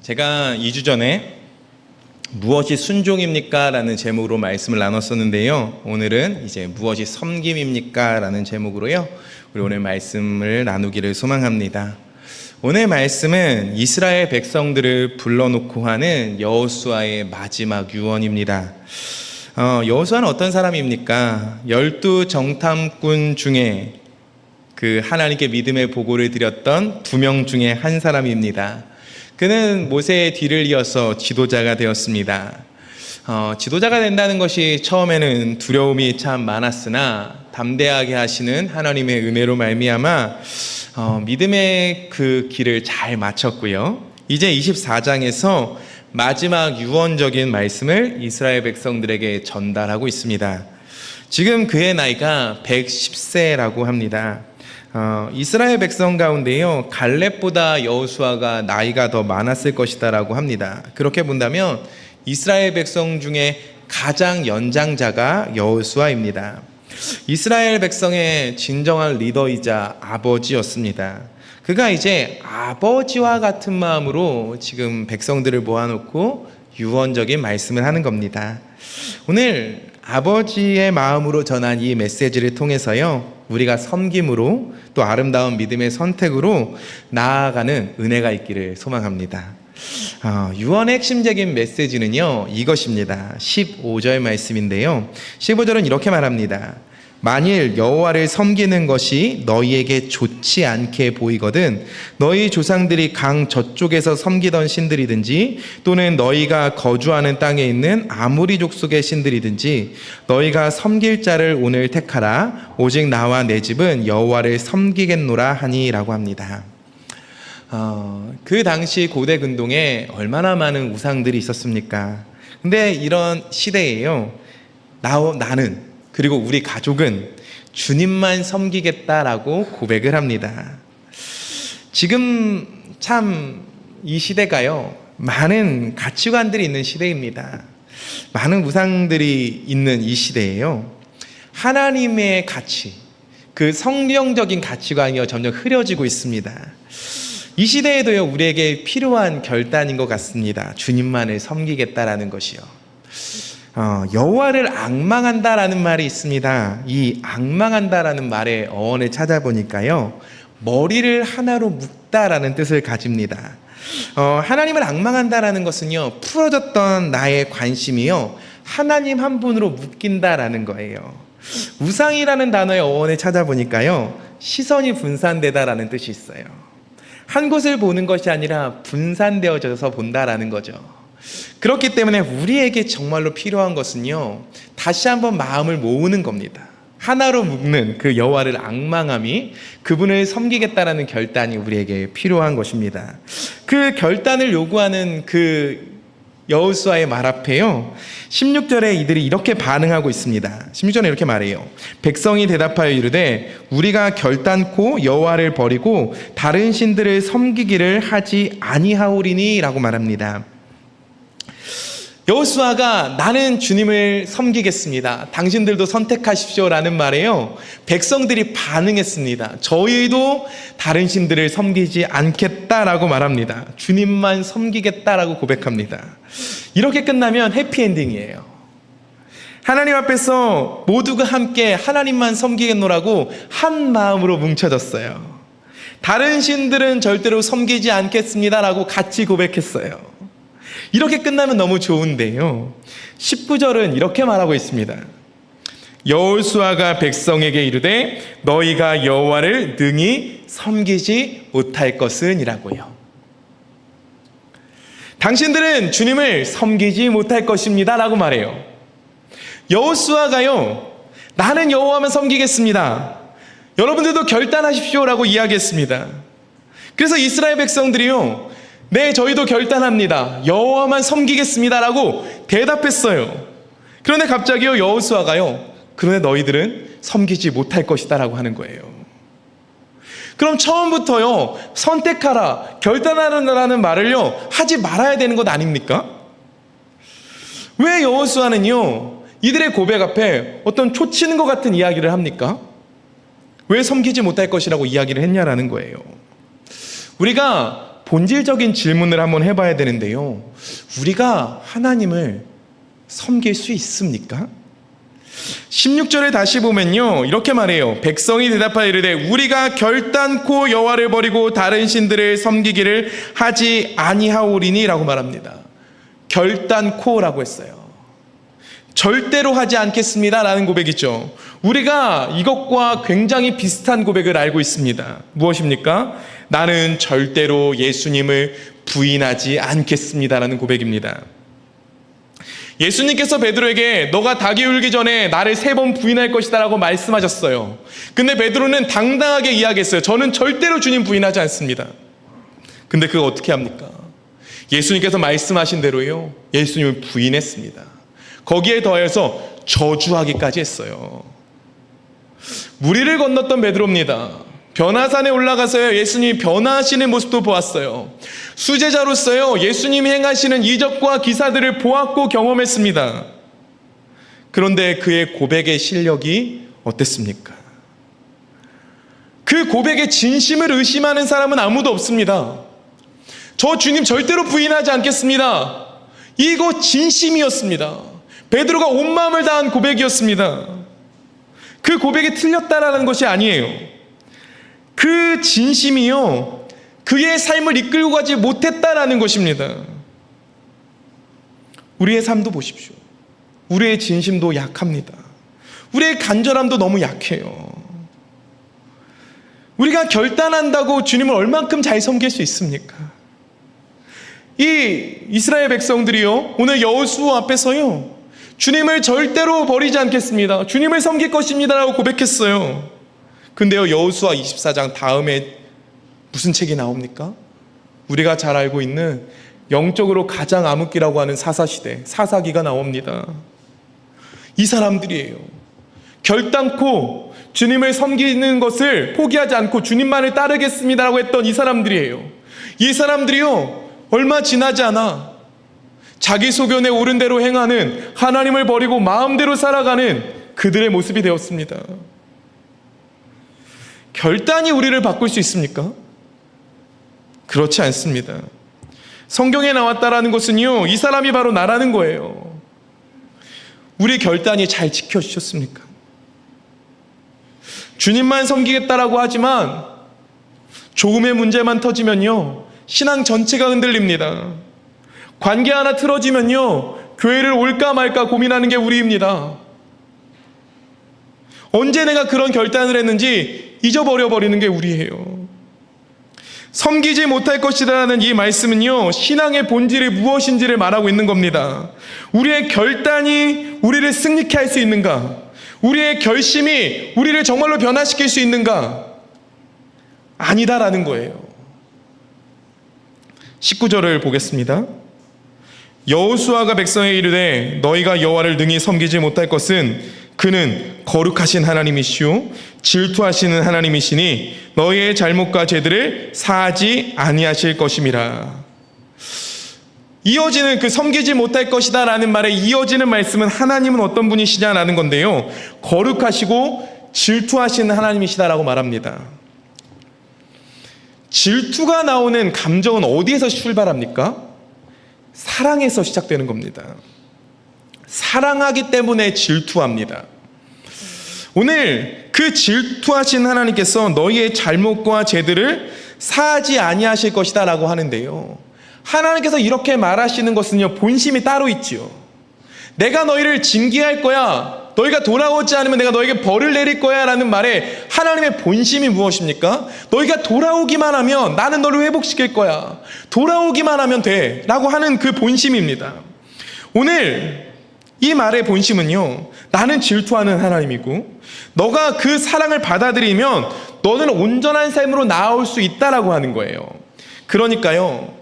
제가 2주 전에 무엇이 순종입니까? 라는 제목으로 말씀을 나눴었는데요. 오늘은 이제 무엇이 섬김입니까? 라는 제목으로요. 우리 오늘 말씀을 나누기를 소망합니다. 오늘 말씀은 이스라엘 백성들을 불러놓고 하는 여호수아의 마지막 유언입니다. 여호수아는 어떤 사람입니까? 12 정탐꾼 중에 그 하나님께 믿음의 보고를 드렸던 2명 중에 한 사람입니다. 그는 모세의 뒤를 이어서 지도자가 되었습니다. 지도자가 된다는 것이 처음에는 두려움이 참 많았으나 담대하게 하시는 하나님의 은혜로 말미암아 믿음의 그 길을 잘 마쳤고요. 이제 24장에서 마지막 유언적인 말씀을 이스라엘 백성들에게 전달하고 있습니다. 지금 그의 나이가 110세라고 합니다. 이스라엘 백성 가운데요, 갈렙보다 여호수아가 나이가 더 많았을 것이다라고 합니다. 그렇게 본다면 이스라엘 백성 중에 가장 연장자가 여호수아입니다. 이스라엘 백성의 진정한 리더이자 아버지였습니다. 그가 이제 아버지와 같은 마음으로 지금 백성들을 모아놓고 유언적인 말씀을 하는 겁니다. 오늘 아버지의 마음으로 전한 이 메시지를 통해서요, 우리가 섬김으로 또 아름다운 믿음의 선택으로 나아가는 은혜가 있기를 소망합니다. 유언의 핵심적인 메시지는요, 이것입니다. 15절 말씀인데요, 15절은 이렇게 말합니다. 만일 여호와를 섬기는 것이 너희에게 좋지 않게 보이거든 너희 조상들이 강 저쪽에서 섬기던 신들이든지 또는 너희가 거주하는 땅에 있는 아모리 족속의 신들이든지 너희가 섬길 자를 오늘 택하라. 오직 나와 내 집은 여호와를 섬기겠노라 하니라고 합니다. 그 당시 고대 근동에 얼마나 많은 우상들이 있었습니까? 근데 이런 시대에요, 나는 그리고 우리 가족은 주님만 섬기겠다라고 고백을 합니다. 지금 참 이 시대가요, 많은 가치관들이 있는 시대입니다. 많은 우상들이 있는 이 시대에요, 하나님의 가치, 그 성경적인 가치관이 점점 흐려지고 있습니다. 이 시대에도요, 우리에게 필요한 결단인 것 같습니다. 주님만을 섬기겠다라는 것이요. 여호와를 앙망한다라는 말이 있습니다. 이 앙망한다라는 말의 어원을 찾아보니까요, 머리를 하나로 묶다라는 뜻을 가집니다. 하나님을 앙망한다라는 것은요, 풀어졌던 나의 관심이요, 하나님 한 분으로 묶인다라는 거예요. 우상이라는 단어의 어원을 찾아보니까요, 시선이 분산되다라는 뜻이 있어요. 한 곳을 보는 것이 아니라 분산되어져서 본다라는 거죠. 그렇기 때문에 우리에게 정말로 필요한 것은요, 다시 한번 마음을 모으는 겁니다. 하나로 묶는 그 여호와를 앙망함이, 그분을 섬기겠다라는 결단이 우리에게 필요한 것입니다. 그 결단을 요구하는 그 여호수아의 말 앞에요, 16절에 이들이 이렇게 반응하고 있습니다. 16절에 이렇게 말해요. 백성이 대답하여 이르되 우리가 결단코 여호와를 버리고 다른 신들을 섬기기를 하지 아니하오리니 라고 말합니다. 여호수아가 나는 주님을 섬기겠습니다, 당신들도 선택하십시오 라는 말에요, 백성들이 반응했습니다. 저희도 다른 신들을 섬기지 않겠다라고 말합니다. 주님만 섬기겠다라고 고백합니다. 이렇게 끝나면 해피엔딩이에요. 하나님 앞에서 모두가 함께 하나님만 섬기겠노라고 한 마음으로 뭉쳐졌어요. 다른 신들은 절대로 섬기지 않겠습니다라고 같이 고백했어요. 이렇게 끝나면 너무 좋은데요, 19절은 이렇게 말하고 있습니다. 여호수아가 백성에게 이르되 너희가 여호와를 능히 섬기지 못할 것은 이라고요. 당신들은 주님을 섬기지 못할 것입니다 라고 말해요. 여호수아가요, 나는 여호와만 섬기겠습니다, 여러분들도 결단하십시오 라고 이야기했습니다. 그래서 이스라엘 백성들이요, 네, 저희도 결단합니다, 여호와만 섬기겠습니다 라고 대답했어요. 그런데 갑자기요, 여호수아가요, 그런데 너희들은 섬기지 못할 것이다 라고 하는 거예요. 그럼 처음부터요, 선택하라, 결단하라는 말을요 하지 말아야 되는 것 아닙니까? 왜 여호수아는요, 이들의 고백 앞에 어떤 초치는 것 같은 이야기를 합니까? 왜 섬기지 못할 것이라고 이야기를 했냐라는 거예요. 우리가 본질적인 질문을 한번 해봐야 되는데요. 우리가 하나님을 섬길 수 있습니까? 16절에 다시 보면요, 이렇게 말해요. 백성이 대답하여 이르되 우리가 결단코 여호와를 버리고 다른 신들을 섬기기를 하지 아니하오리니 라고 말합니다. 결단코라고 했어요. 절대로 하지 않겠습니다 라는 고백이죠. 우리가 이것과 굉장히 비슷한 고백을 알고 있습니다. 무엇입니까? 나는 절대로 예수님을 부인하지 않겠습니다 라는 고백입니다. 예수님께서 베드로에게 너가 닭이 울기 전에 나를 3번 부인할 것이다 라고 말씀하셨어요. 근데 베드로는 당당하게 이야기했어요. 저는 절대로 주님 부인하지 않습니다. 근데 그거 어떻게 합니까? 예수님께서 말씀하신 대로요, 예수님을 부인했습니다. 거기에 더해서 저주하기까지 했어요. 무리를 건넜던 베드로입니다. 변화산에 올라가서요, 예수님이 변화하시는 모습도 보았어요. 수제자로서요, 예수님이 행하시는 이적과 기사들을 보았고 경험했습니다. 그런데 그의 고백의 실력이 어땠습니까? 그 고백의 진심을 의심하는 사람은 아무도 없습니다. 저 주님 절대로 부인하지 않겠습니다. 이거 진심이었습니다. 베드로가 온 마음을 다한 고백이었습니다. 그 고백이 틀렸다라는 것이 아니에요. 그 진심이요, 그의 삶을 이끌고 가지 못했다라는 것입니다. 우리의 삶도 보십시오. 우리의 진심도 약합니다. 우리의 간절함도 너무 약해요. 우리가 결단한다고 주님을 얼만큼 잘 섬길 수 있습니까? 이 이스라엘 백성들이요, 오늘 여호수아 앞에서요, 주님을 절대로 버리지 않겠습니다, 주님을 섬길 것입니다 라고 고백했어요. 근데요, 여호수아 24장 다음에 무슨 책이 나옵니까? 우리가 잘 알고 있는 영적으로 가장 암흑기라고 하는 사사시대, 사사기가 나옵니다. 이 사람들이에요. 결단코 주님을 섬기는 것을 포기하지 않고 주님만을 따르겠습니다라고 했던 이 사람들이에요. 이 사람들이요, 얼마 지나지 않아 자기 소견에 옳은 대로 행하는, 하나님을 버리고 마음대로 살아가는 그들의 모습이 되었습니다. 결단이 우리를 바꿀 수 있습니까? 그렇지 않습니다. 성경에 나왔다라는 것은요, 이 사람이 바로 나라는 거예요. 우리 결단이 잘 지켜지셨습니까? 주님만 섬기겠다라고 하지만 조금의 문제만 터지면요, 신앙 전체가 흔들립니다. 관계 하나 틀어지면요, 교회를 올까 말까 고민하는 게 우리입니다. 언제 내가 그런 결단을 했는지 잊어버려 버리는 게 우리예요. 섬기지 못할 것이라는 이 말씀은요, 신앙의 본질이 무엇인지를 말하고 있는 겁니다. 우리의 결단이 우리를 승리케 할 수 있는가? 우리의 결심이 우리를 정말로 변화시킬 수 있는가? 아니다라는 거예요. 19절을 보겠습니다. 여호수아가 백성에게 이르되 너희가 여호와를 능히 섬기지 못할 것은 그는 거룩하신 하나님이시오 질투하시는 하나님이시니 너희의 잘못과 죄들을 사하지 아니하실 것임이라. 이어지는 그 섬기지 못할 것이다 라는 말에 이어지는 말씀은 하나님은 어떤 분이시냐라는 건데요, 거룩하시고 질투하시는 하나님이시다라고 말합니다. 질투가 나오는 감정은 어디에서 출발합니까? 사랑에서 시작되는 겁니다. 사랑하기 때문에 질투합니다. 오늘 그 질투하신 하나님께서 너희의 잘못과 죄들을 사하지 아니하실 것이다 라고 하는데요, 하나님께서 이렇게 말하시는 것은요, 본심이 따로 있지요. 내가 너희를 징계할 거야, 너희가 돌아오지 않으면 내가 너에게 벌을 내릴 거야 라는 말에 하나님의 본심이 무엇입니까? 너희가 돌아오기만 하면 나는 너를 회복시킬 거야, 돌아오기만 하면 돼 라고 하는 그 본심입니다. 오늘 이 말의 본심은요, 나는 질투하는 하나님이고 너가 그 사랑을 받아들이면 너는 온전한 삶으로 나아올 수 있다라고 하는 거예요. 그러니까요,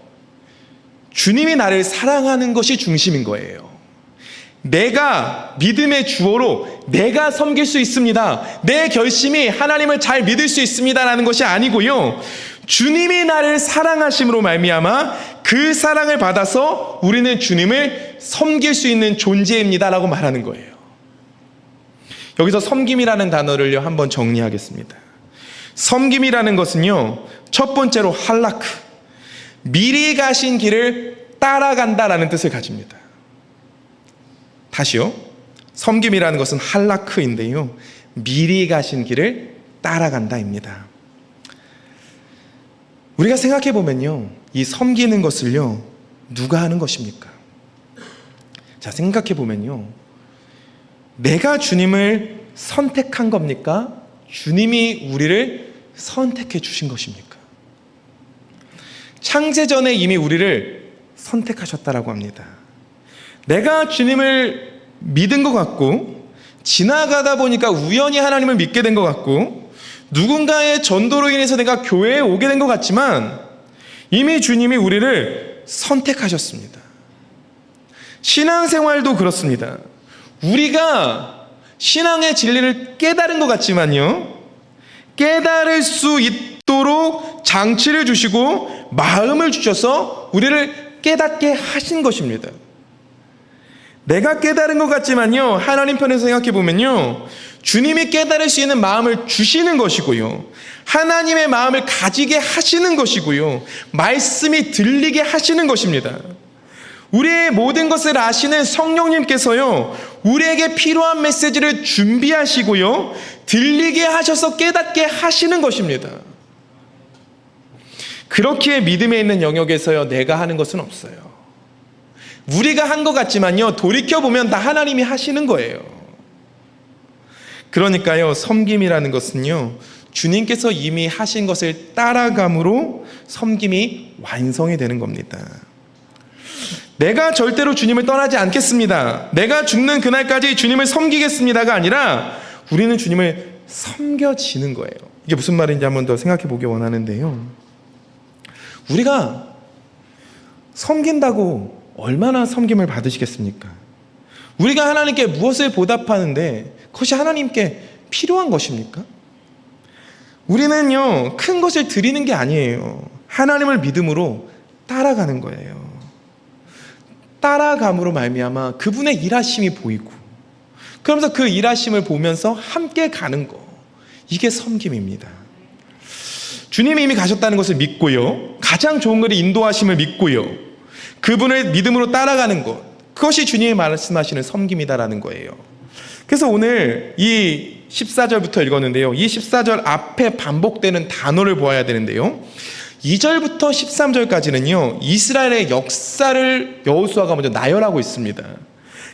주님이 나를 사랑하는 것이 중심인 거예요. 내가 믿음의 주어로 내가 섬길 수 있습니다, 내 결심이 하나님을 잘 믿을 수 있습니다 라는 것이 아니고요, 주님이 나를 사랑하심으로 말미암아 그 사랑을 받아서 우리는 주님을 섬길 수 있는 존재입니다 라고 말하는 거예요. 여기서 섬김이라는 단어를 한번 정리하겠습니다. 섬김이라는 것은요, 첫 번째로 할라크, 미리 가신 길을 따라간다라는 뜻을 가집니다. 다시요. 섬김이라는 것은 할라크인데요. 미리 가신 길을 따라간다입니다. 우리가 생각해 보면요. 이 섬기는 것을요. 누가 하는 것입니까? 자, 생각해 보면요. 내가 주님을 선택한 겁니까? 주님이 우리를 선택해 주신 것입니까? 창세전에 이미 우리를 선택하셨다라고 합니다. 내가 주님을 믿은 것 같고 지나가다 보니까 우연히 하나님을 믿게 된 것 같고 누군가의 전도로 인해서 내가 교회에 오게 된 것 같지만 이미 주님이 우리를 선택하셨습니다. 신앙생활도 그렇습니다. 우리가 신앙의 진리를 깨달은 것 같지만요, 깨달을 수 있도록 장치를 주시고 마음을 주셔서 우리를 깨닫게 하신 것입니다. 내가 깨달은 것 같지만요, 하나님 편에서 생각해 보면요, 주님이 깨달을 수 있는 마음을 주시는 것이고요, 하나님의 마음을 가지게 하시는 것이고요, 말씀이 들리게 하시는 것입니다. 우리의 모든 것을 아시는 성령님께서요, 우리에게 필요한 메시지를 준비하시고요, 들리게 하셔서 깨닫게 하시는 것입니다. 그렇기에 믿음에 있는 영역에서요, 내가 하는 것은 없어요. 우리가 한 것 같지만요, 돌이켜보면 다 하나님이 하시는 거예요. 그러니까요, 섬김이라는 것은요, 주님께서 이미 하신 것을 따라감으로 섬김이 완성이 되는 겁니다. 내가 절대로 주님을 떠나지 않겠습니다, 내가 죽는 그날까지 주님을 섬기겠습니다가 아니라 우리는 주님을 섬겨지는 거예요. 이게 무슨 말인지 한번 더 생각해 보기 원하는데요, 우리가 섬긴다고 얼마나 섬김을 받으시겠습니까? 우리가 하나님께 무엇을 보답하는데 그것이 하나님께 필요한 것입니까? 우리는요, 큰 것을 드리는 게 아니에요. 하나님을 믿음으로 따라가는 거예요. 따라감으로 말미암아 그분의 일하심이 보이고, 그러면서 그 일하심을 보면서 함께 가는 거, 이게 섬김입니다. 주님이 이미 가셨다는 것을 믿고요, 가장 좋은 것이 인도하심을 믿고요, 그분을 믿음으로 따라가는 것, 그것이 주님이 말씀하시는 섬김이다라는 거예요. 그래서 오늘 이 14절부터 읽었는데요, 이 14절 앞에 반복되는 단어를 보아야 되는데요, 2절부터 13절까지는요 이스라엘의 역사를 여호수아가 먼저 나열하고 있습니다.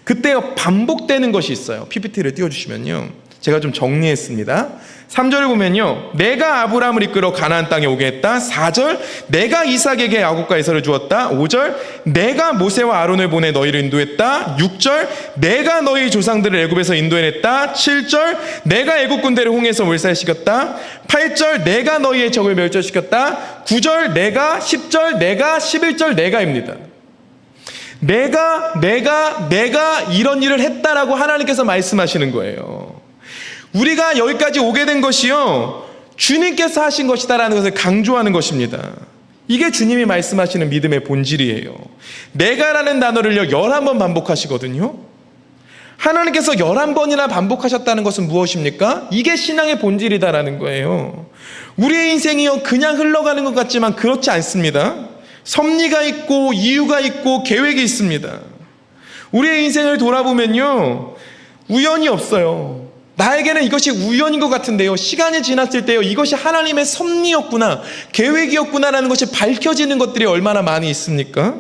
그때 반복되는 것이 있어요. PPT를 띄워주시면요, 제가 좀 정리했습니다. 3절을 보면요, 내가 아브라함을 이끌어 가나안 땅에 오게 했다. 4절, 내가 이삭에게 야곱과 에서를 주었다. 5절, 내가 모세와 아론을 보내 너희를 인도했다. 6절, 내가 너희 조상들을 애굽에서 인도해냈다. 7절, 내가 애굽 군대를 홍해에서 몰살시켰다. 8절, 내가 너희의 적을 멸절시켰다. 9절, 내가, 10절, 내가, 11절, 내가입니다. 내가 이런 일을 했다라고 하나님께서 말씀하시는 거예요. 우리가 여기까지 오게 된 것이요, 주님께서 하신 것이다라는 것을 강조하는 것입니다. 이게 주님이 말씀하시는 믿음의 본질이에요. 내가라는 단어를요 11번 반복하시거든요. 하나님께서 11번이나 반복하셨다는 것은 무엇입니까? 이게 신앙의 본질이다라는 거예요. 우리의 인생이요 그냥 흘러가는 것 같지만 그렇지 않습니다. 섭리가 있고 이유가 있고 계획이 있습니다. 우리의 인생을 돌아보면요, 우연이 없어요. 나에게는 이것이 우연인 것 같은데요, 시간이 지났을 때요, 이것이 하나님의 섭리였구나, 계획이었구나라는 것이 밝혀지는 것들이 얼마나 많이 있습니까?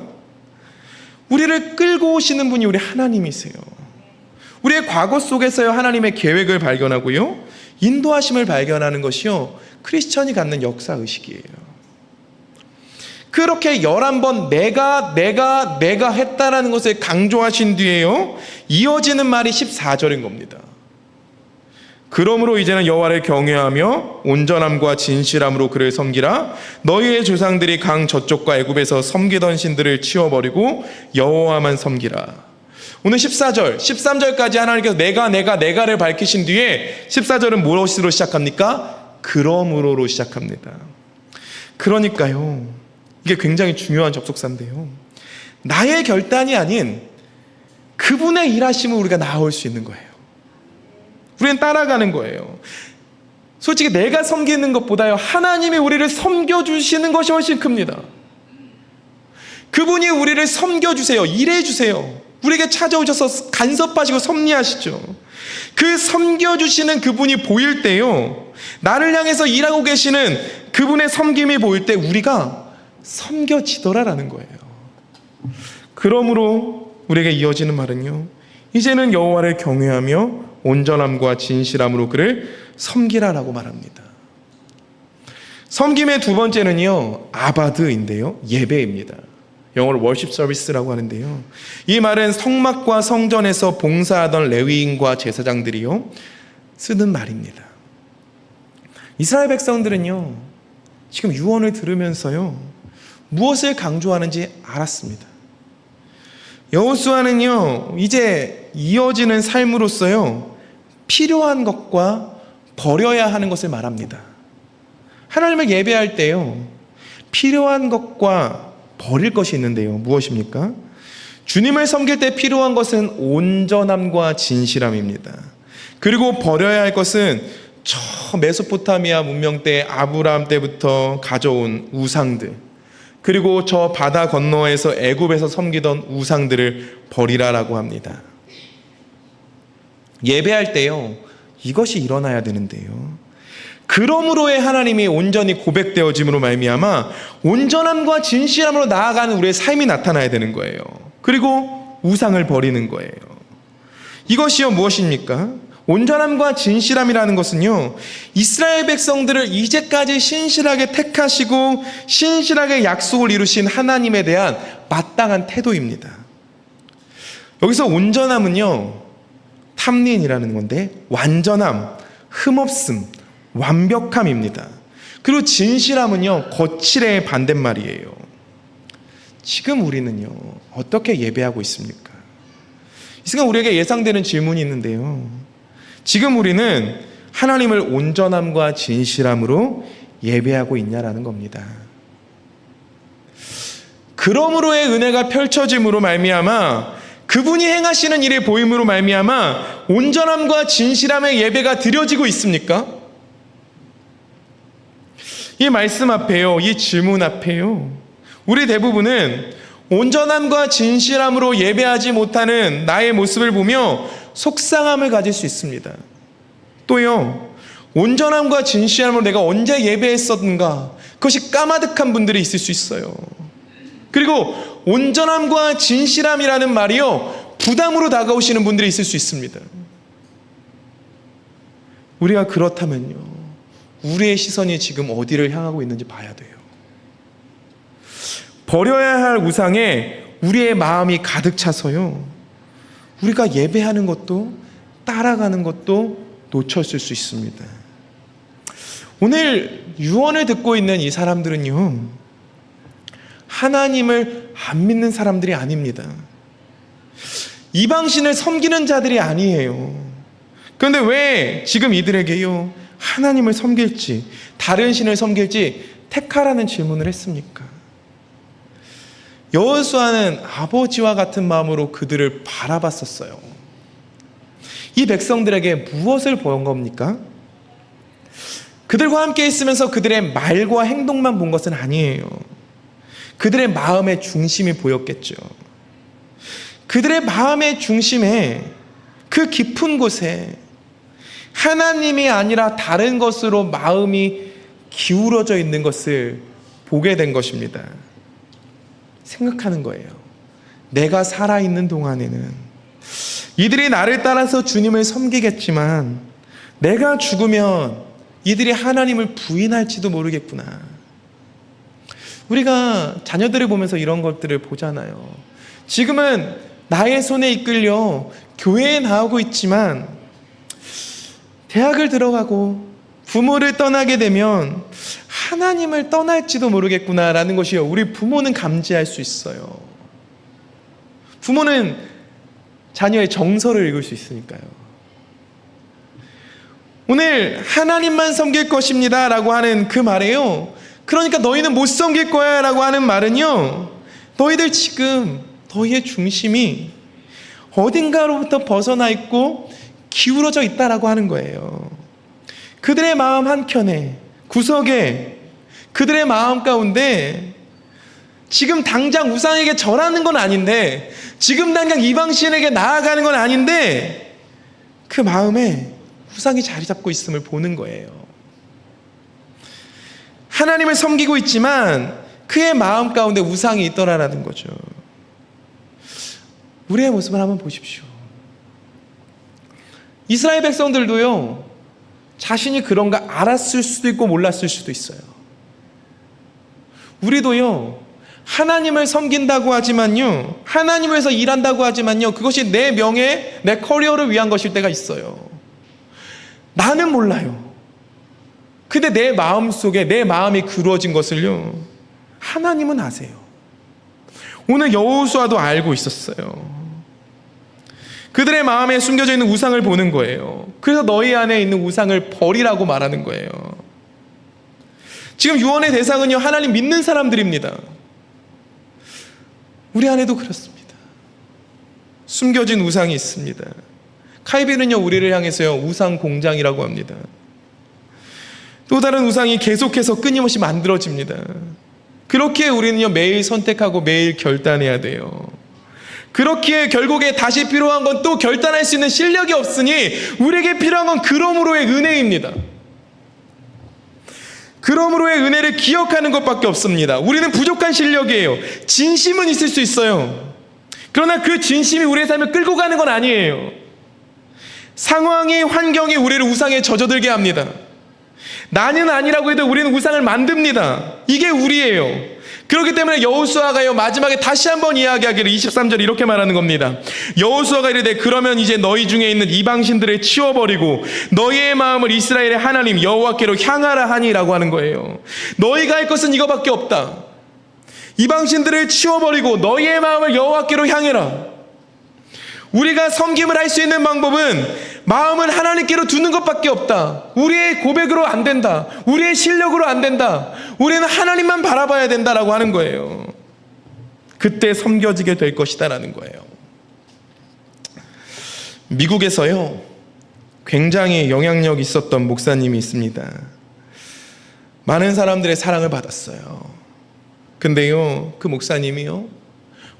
우리를 끌고 오시는 분이 우리 하나님이세요. 우리의 과거 속에서요 하나님의 계획을 발견하고요, 인도하심을 발견하는 것이요 크리스천이 갖는 역사의식이에요. 그렇게 11번 내가 했다라는 것을 강조하신 뒤에요, 이어지는 말이 14절인 겁니다. 그러므로 이제는 여호와를 경외하며 온전함과 진실함으로 그를 섬기라. 너희의 조상들이 강 저쪽과 애굽에서 섬기던 신들을 치워버리고 여호와만 섬기라. 오늘 14절, 13절까지 하나님께서 내가를 밝히신 뒤에 14절은 무엇으로 시작합니까? 그러므로로 시작합니다. 그러니까요, 이게 굉장히 중요한 접속사인데요, 나의 결단이 아닌 그분의 일하심을 우리가 나아올 수 있는 거예요. 우리는 따라가는 거예요. 솔직히 내가 섬기는 것보다요 하나님이 우리를 섬겨주시는 것이 훨씬 큽니다. 그분이 우리를 섬겨주세요. 일해주세요. 우리에게 찾아오셔서 간섭하시고 섭리하시죠. 그 섬겨주시는 그분이 보일 때요, 나를 향해서 일하고 계시는 그분의 섬김이 보일 때 우리가 섬겨지더라라는 거예요. 그러므로 우리에게 이어지는 말은요, 이제는 여호와를 경외하며 온전함과 진실함으로 그를 섬기라라고 말합니다. 섬김의 두 번째는요, 아바드인데요, 예배입니다. 영어로 worship service라고 하는데요, 이 말은 성막과 성전에서 봉사하던 레위인과 제사장들이요 쓰는 말입니다. 이스라엘 백성들은요, 지금 유언을 들으면서요 무엇을 강조하는지 알았습니다. 여호수아는요 이제 이어지는 삶으로서요 필요한 것과 버려야 하는 것을 말합니다. 하나님을 예배할 때요 필요한 것과 버릴 것이 있는데요, 무엇입니까? 주님을 섬길 때 필요한 것은 온전함과 진실함입니다. 그리고 버려야 할 것은 저 메소포타미아 문명 때 아브라함 때부터 가져온 우상들, 그리고 저 바다 건너에서 애굽에서 섬기던 우상들을 버리라라고 합니다. 예배할 때요 이것이 일어나야 되는데요, 그러므로의 하나님이 온전히 고백되어짐으로 말미암아 온전함과 진실함으로 나아가는 우리의 삶이 나타나야 되는 거예요. 그리고 우상을 버리는 거예요. 이것이요 무엇입니까? 온전함과 진실함이라는 것은요, 이스라엘 백성들을 이제까지 신실하게 택하시고 신실하게 약속을 이루신 하나님에 대한 마땅한 태도입니다. 여기서 온전함은요 탐린이라는 건데, 완전함, 흠없음, 완벽함입니다. 그리고 진실함은요 거칠의 반대말이에요. 지금 우리는요 어떻게 예배하고 있습니까? 이 순간 우리에게 예상되는 질문이 있는데요, 지금 우리는 하나님을 온전함과 진실함으로 예배하고 있냐라는 겁니다. 그러므로의 은혜가 펼쳐짐으로 말미암아, 그분이 행하시는 일의 보임으로 말미암아 온전함과 진실함의 예배가 드려지고 있습니까? 이 말씀 앞에요, 이 질문 앞에요, 우리 대부분은 온전함과 진실함으로 예배하지 못하는 나의 모습을 보며 속상함을 가질 수 있습니다. 또요, 온전함과 진실함으로 내가 언제 예배했었는가, 그것이 까마득한 분들이 있을 수 있어요. 그리고 온전함과 진실함이라는 말이요 부담으로 다가오시는 분들이 있을 수 있습니다. 우리가 그렇다면요, 우리의 시선이 지금 어디를 향하고 있는지 봐야 돼요. 버려야 할 우상에 우리의 마음이 가득 차서요 우리가 예배하는 것도 따라가는 것도 놓쳤을 수 있습니다. 오늘 유언을 듣고 있는 이 사람들은요 하나님을 안 믿는 사람들이 아닙니다. 이방신을 섬기는 자들이 아니에요. 그런데 왜 지금 이들에게요 하나님을 섬길지 다른 신을 섬길지 택하라는 질문을 했습니까? 여호수아는 아버지와 같은 마음으로 그들을 바라봤었어요. 이 백성들에게 무엇을 보인 겁니까? 그들과 함께 있으면서 그들의 말과 행동만 본 것은 아니에요. 그들의 마음의 중심이 보였겠죠. 그들의 마음의 중심에, 그 깊은 곳에 하나님이 아니라 다른 것으로 마음이 기울어져 있는 것을 보게 된 것입니다. 생각하는 거예요. 내가 살아있는 동안에는 이들이 나를 따라서 주님을 섬기겠지만 내가 죽으면 이들이 하나님을 부인할지도 모르겠구나. 우리가 자녀들을 보면서 이런 것들을 보잖아요. 지금은 나의 손에 이끌려 교회에 나오고 있지만 대학을 들어가고 부모를 떠나게 되면 하나님을 떠날지도 모르겠구나라는 것이요, 우리 부모는 감지할 수 있어요. 부모는 자녀의 정서를 읽을 수 있으니까요. 오늘 하나님만 섬길 것입니다 라고 하는 그 말에요, 그러니까 너희는 못 섬길 거야 라고 하는 말은요, 너희들 지금 너희의 중심이 어딘가로부터 벗어나 있고 기울어져 있다라고 하는 거예요. 그들의 마음 한켠에, 구석에, 그들의 마음 가운데 지금 당장 우상에게 절하는 건 아닌데, 지금 당장 이방신에게 나아가는 건 아닌데, 그 마음에 우상이 자리 잡고 있음을 보는 거예요. 하나님을 섬기고 있지만 그의 마음 가운데 우상이 있더라라는 거죠. 우리의 모습을 한번 보십시오. 이스라엘 백성들도요, 자신이 그런가 알았을 수도 있고 몰랐을 수도 있어요. 우리도요, 하나님을 섬긴다고 하지만요, 하나님을 위해서 일한다고 하지만요, 그것이 내 명예, 내 커리어를 위한 것일 때가 있어요. 나는 몰라요. 근데 내 마음 속에 내 마음이 그루어진 것을요, 하나님은 아세요. 오늘 여호수아도 알고 있었어요. 그들의 마음에 숨겨져 있는 우상을 보는 거예요. 그래서 너희 안에 있는 우상을 버리라고 말하는 거예요. 지금 유언의 대상은요, 하나님 믿는 사람들입니다. 우리 안에도 그렇습니다. 숨겨진 우상이 있습니다. 칼빈은요, 우리를 향해서요, 우상 공장이라고 합니다. 또 다른 우상이 계속해서 끊임없이 만들어집니다. 그렇기에 우리는요, 매일 선택하고 매일 결단해야 돼요. 그렇기에 결국에 다시 필요한 건 또 결단할 수 있는 실력이 없으니 우리에게 필요한 건 그러므로의 은혜입니다. 그러므로의 은혜를 기억하는 것밖에 없습니다. 우리는 부족한 실력이에요. 진심은 있을 수 있어요. 그러나 그 진심이 우리의 삶을 끌고 가는 건 아니에요. 상황이, 환경이 우리를 우상에 젖어들게 합니다. 나는 아니라고 해도 우리는 우상을 만듭니다. 이게 우리예요. 그렇기 때문에 여호수아가요, 마지막에 다시 한번 이야기하기를 23절 이렇게 말하는 겁니다. 여호수아가 이르되 그러면 이제 너희 중에 있는 이방신들을 치워버리고 너희의 마음을 이스라엘의 하나님 여호와께로 향하라 하니라고 하는 거예요. 너희가 할 것은 이거밖에 없다. 이방신들을 치워버리고 너희의 마음을 여호와께로 향해라. 우리가 섬김을 할 수 있는 방법은 마음을 하나님께로 두는 것밖에 없다. 우리의 고백으로 안 된다. 우리의 실력으로 안 된다. 우리는 하나님만 바라봐야 된다라고 하는 거예요. 그때 섬겨지게 될 것이다라는 거예요. 미국에서요, 굉장히 영향력 있었던 목사님이 있습니다. 많은 사람들의 사랑을 받았어요. 근데요, 그 목사님이요,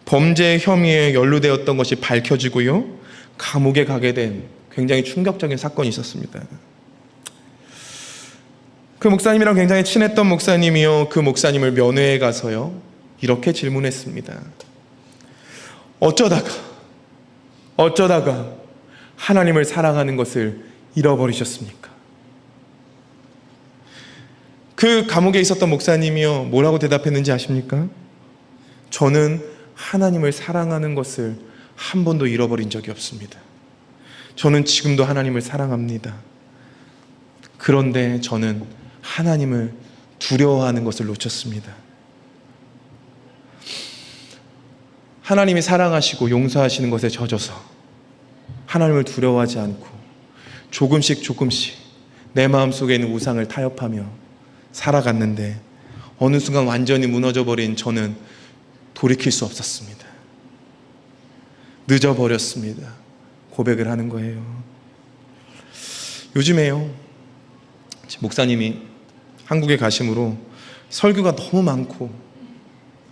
범죄 혐의에 연루되었던 것이 밝혀지고요, 감옥에 가게 된 굉장히 충격적인 사건이 있었습니다. 그 목사님이랑 굉장히 친했던 목사님이요, 그 목사님을 면회에 가서요, 이렇게 질문했습니다. 어쩌다가 하나님을 사랑하는 것을 잃어버리셨습니까? 그 감옥에 있었던 목사님이요, 뭐라고 대답했는지 아십니까? 저는 하나님을 사랑하는 것을 한 번도 잃어버린 적이 없습니다. 저는 지금도 하나님을 사랑합니다. 그런데 저는 하나님을 두려워하는 것을 놓쳤습니다. 하나님이 사랑하시고 용서하시는 것에 젖어서 하나님을 두려워하지 않고 조금씩 내 마음속에 있는 우상을 타협하며 살아갔는데 어느 순간 완전히 무너져버린 저는 돌이킬 수 없었습니다. 늦어버렸습니다. 고백을 하는 거예요. 요즘에요, 목사님이 한국에 가심으로 설교가 너무 많고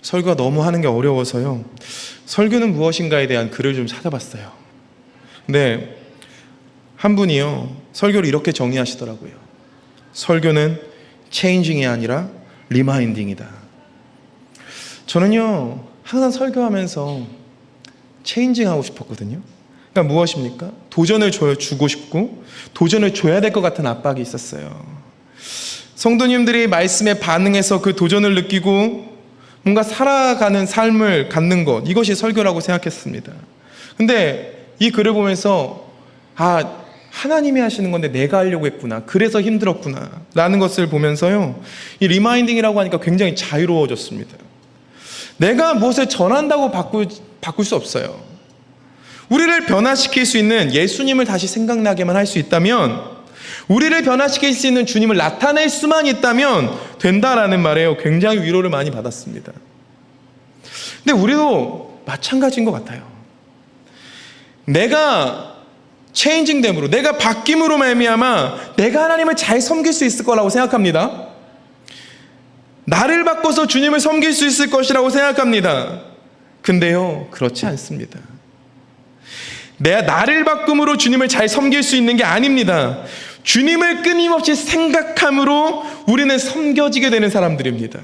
설교가 너무 하는 게 어려워서요, 설교는 무엇인가에 대한 글을 좀 찾아봤어요. 근데 한 분이요, 설교를 이렇게 정의하시더라고요. 설교는 체인징이 아니라 리마인딩이다. 저는요, 항상 설교하면서 체인징하고 싶었거든요. 그러니까 무엇입니까? 도전을 주고 싶고 도전을 줘야 될 것 같은 압박이 있었어요. 성도님들이 말씀에 반응해서 그 도전을 느끼고 뭔가 살아가는 삶을 갖는 것, 이것이 설교라고 생각했습니다. 근데 이 글을 보면서 하나님이 하시는 건데 내가 하려고 했구나, 그래서 힘들었구나 라는 것을 보면서요, 이 리마인딩이라고 하니까 굉장히 자유로워졌습니다. 내가 무엇을 전한다고 바꿀 수 없어요. 우리를 변화시킬 수 있는 예수님을 다시 생각나게만 할 수 있다면, 우리를 변화시킬 수 있는 주님을 나타낼 수만 있다면 된다라는 말에요, 굉장히 위로를 많이 받았습니다. 근데 우리도 마찬가지인 것 같아요. 내가 체인징됨으로, 내가 바뀜으로 말미암아 내가 하나님을 잘 섬길 수 있을 거라고 생각합니다. 나를 바꿔서 주님을 섬길 수 있을 것이라고 생각합니다. 근데요, 그렇지 않습니다. 내가 나를 바꿈으로 주님을 잘 섬길 수 있는 게 아닙니다. 주님을 끊임없이 생각함으로 우리는 섬겨지게 되는 사람들입니다.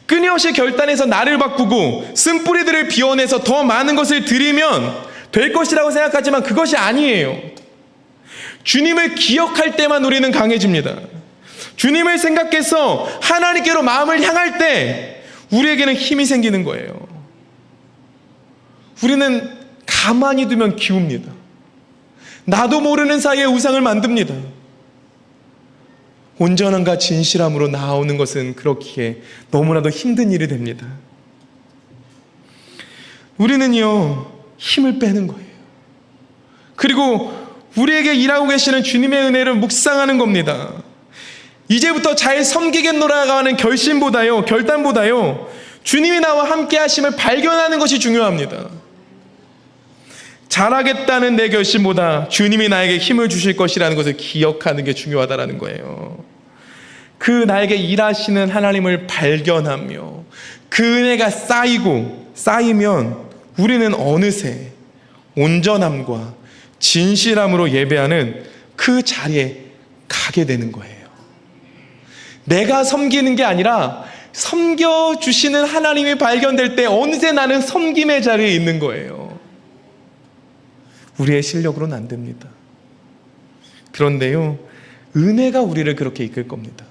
끊임없이 결단해서 나를 바꾸고 쓴뿌리들을 비워내서 더 많은 것을 드리면 될 것이라고 생각하지만 그것이 아니에요. 주님을 기억할 때만 우리는 강해집니다. 주님을 생각해서 하나님께로 마음을 향할 때 우리에게는 힘이 생기는 거예요. 우리는 가만히 두면 기웁니다. 나도 모르는 사이에 우상을 만듭니다. 온전함과 진실함으로 나오는 것은 그렇기에 너무나도 힘든 일이 됩니다. 우리는요, 힘을 빼는 거예요. 그리고 우리에게 일하고 계시는 주님의 은혜를 묵상하는 겁니다. 이제부터 잘 섬기겠노라가 하는 결단보다요, 주님이 나와 함께 하심을 발견하는 것이 중요합니다. 잘하겠다는 내 결심보다 주님이 나에게 힘을 주실 것이라는 것을 기억하는 게 중요하다는 거예요. 그 나에게 일하시는 하나님을 발견하며 그 은혜가 쌓이면 우리는 어느새 온전함과 진실함으로 예배하는 그 자리에 가게 되는 거예요. 내가 섬기는 게 아니라 섬겨주시는 하나님이 발견될 때 어느새 나는 섬김의 자리에 있는 거예요. 우리의 실력으로는 안 됩니다. 그런데요, 은혜가 우리를 그렇게 이끌 겁니다.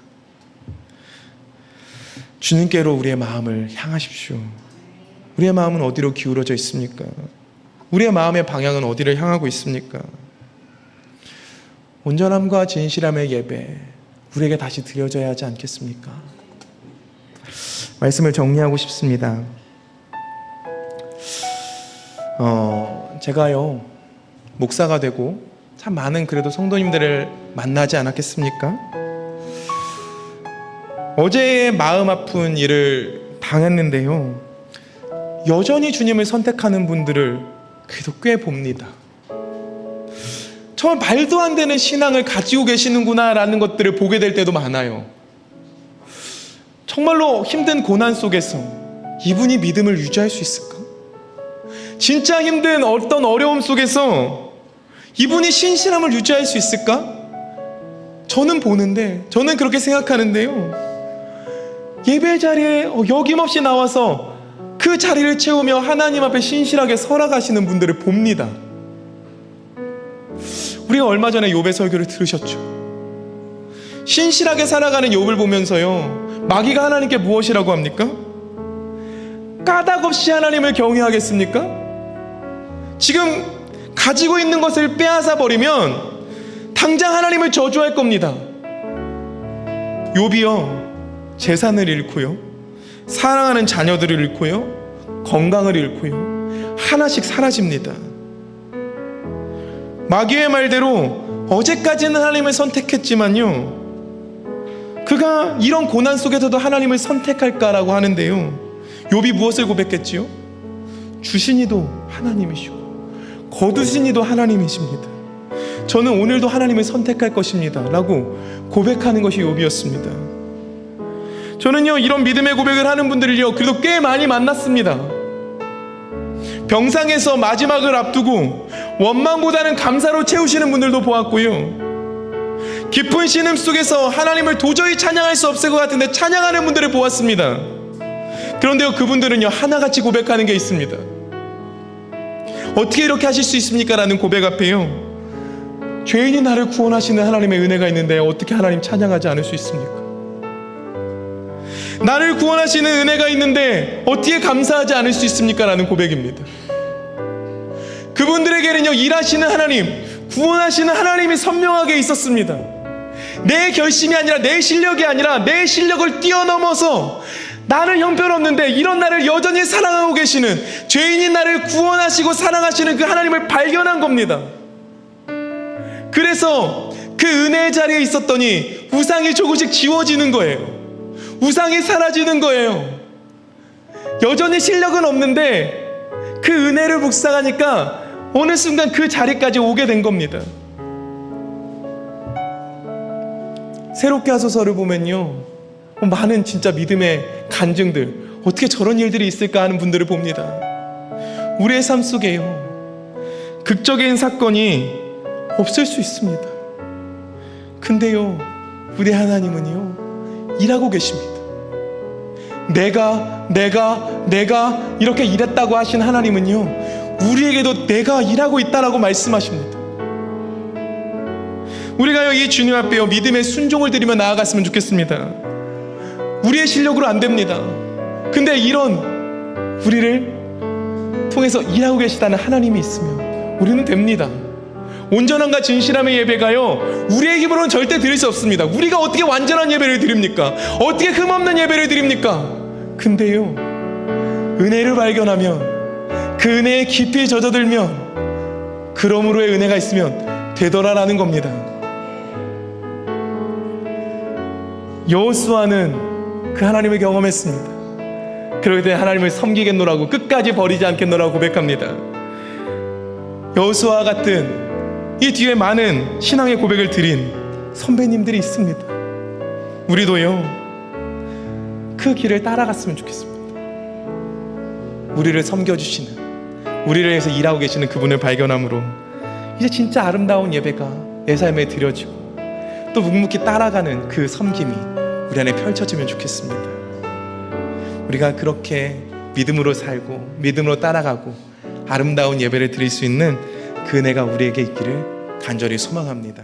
주님께로 우리의 마음을 향하십시오. 우리의 마음은 어디로 기울어져 있습니까? 우리의 마음의 방향은 어디를 향하고 있습니까? 온전함과 진실함의 예배, 우리에게 다시 드려져야 하지 않겠습니까? 말씀을 정리하고 싶습니다. 제가요, 목사가 되고 참 많은 그래도 성도님들을 만나지 않았겠습니까? 어제 마음 아픈 일을 당했는데요, 여전히 주님을 선택하는 분들을 그래도 꽤 봅니다. 정말 말도 안 되는 신앙을 가지고 계시는구나 라는 것들을 보게 될 때도 많아요. 정말로 힘든 고난 속에서 이분이 믿음을 유지할 수 있을까? 진짜 힘든 어떤 어려움 속에서 이분이 신실함을 유지할 수 있을까? 저는 보는데, 저는 그렇게 생각하는데요, 예배 자리에 여김없이 나와서 그 자리를 채우며 하나님 앞에 신실하게 살아가시는 분들을 봅니다. 우리가 얼마 전에 욥의 설교를 들으셨죠? 신실하게 살아가는 욥을 보면서요, 마귀가 하나님께 무엇이라고 합니까? 까닭없이 하나님을 경외하겠습니까? 지금 가지고 있는 것을 빼앗아 버리면 당장 하나님을 저주할 겁니다. 욥이요, 재산을 잃고요, 사랑하는 자녀들을 잃고요, 건강을 잃고요, 하나씩 사라집니다. 마귀의 말대로 어제까지는 하나님을 선택했지만요, 그가 이런 고난 속에서도 하나님을 선택할까라고 하는데요, 욥이 무엇을 고백했지요? 주신 이도 하나님이시고 거두신 이도 하나님이십니다. 저는 오늘도 하나님을 선택할 것입니다 라고 고백하는 것이 욥이었습니다. 저는요, 이런 믿음의 고백을 하는 분들을요, 그래도 꽤 많이 만났습니다. 병상에서 마지막을 앞두고 원망보다는 감사로 채우시는 분들도 보았고요, 깊은 신음 속에서 하나님을 도저히 찬양할 수 없을 것 같은데 찬양하는 분들을 보았습니다. 그런데요, 그분들은요, 하나같이 고백하는 게 있습니다. 어떻게 이렇게 하실 수 있습니까? 라는 고백 앞에요, 죄인이 나를 구원하시는 하나님의 은혜가 있는데 어떻게 하나님 찬양하지 않을 수 있습니까? 나를 구원하시는 은혜가 있는데 어떻게 감사하지 않을 수 있습니까? 라는 고백입니다. 그분들에게는요, 일하시는 하나님, 구원하시는 하나님이 선명하게 있었습니다. 내 결심이 아니라, 내 실력이 아니라 내 실력을 뛰어넘어서 나는 형편없는데 이런 나를 여전히 사랑하고 계시는, 죄인인 나를 구원하시고 사랑하시는 그 하나님을 발견한 겁니다. 그래서 그 은혜의 자리에 있었더니 우상이 조금씩 지워지는 거예요. 우상이 사라지는 거예요. 여전히 실력은 없는데 그 은혜를 묵상하니까 어느 순간 그 자리까지 오게 된 겁니다. 새롭게 하소서를 보면요, 많은 진짜 믿음의 간증들, 어떻게 저런 일들이 있을까 하는 분들을 봅니다. 우리의 삶 속에요, 극적인 사건이 없을 수 있습니다. 근데요, 우리 하나님은요, 일하고 계십니다. 내가 이렇게 일했다고 하신 하나님은요, 우리에게도 내가 일하고 있다라고 말씀하십니다. 우리가요, 이 주님 앞에요, 믿음의 순종을 드리며 나아갔으면 좋겠습니다. 우리의 실력으로 안 됩니다. 근데 이런 우리를 통해서 일하고 계시다는 하나님이 있으면 우리는 됩니다. 온전함과 진실함의 예배가요, 우리의 힘으로는 절대 드릴 수 없습니다. 우리가 어떻게 완전한 예배를 드립니까? 어떻게 흠없는 예배를 드립니까? 근데요, 은혜를 발견하면, 그 은혜에 깊이 젖어들면, 그러므로의 은혜가 있으면 되더라라는 겁니다. 여호수아는 그 하나님을 경험했습니다. 그럴 때 하나님을 섬기겠노라고, 끝까지 버리지 않겠노라고 고백합니다. 여호수아 같은 이 뒤에 많은 신앙의 고백을 드린 선배님들이 있습니다. 우리도요, 그 길을 따라갔으면 좋겠습니다. 우리를 섬겨주시는, 우리를 위해서 일하고 계시는 그분을 발견함으로 이제 진짜 아름다운 예배가 내 삶에 드려지고, 또 묵묵히 따라가는 그 섬김이 우리 안에 펼쳐지면 좋겠습니다. 우리가 그렇게 믿음으로 살고 믿음으로 따라가고 아름다운 예배를 드릴 수 있는 그 은혜가 우리에게 있기를 간절히 소망합니다.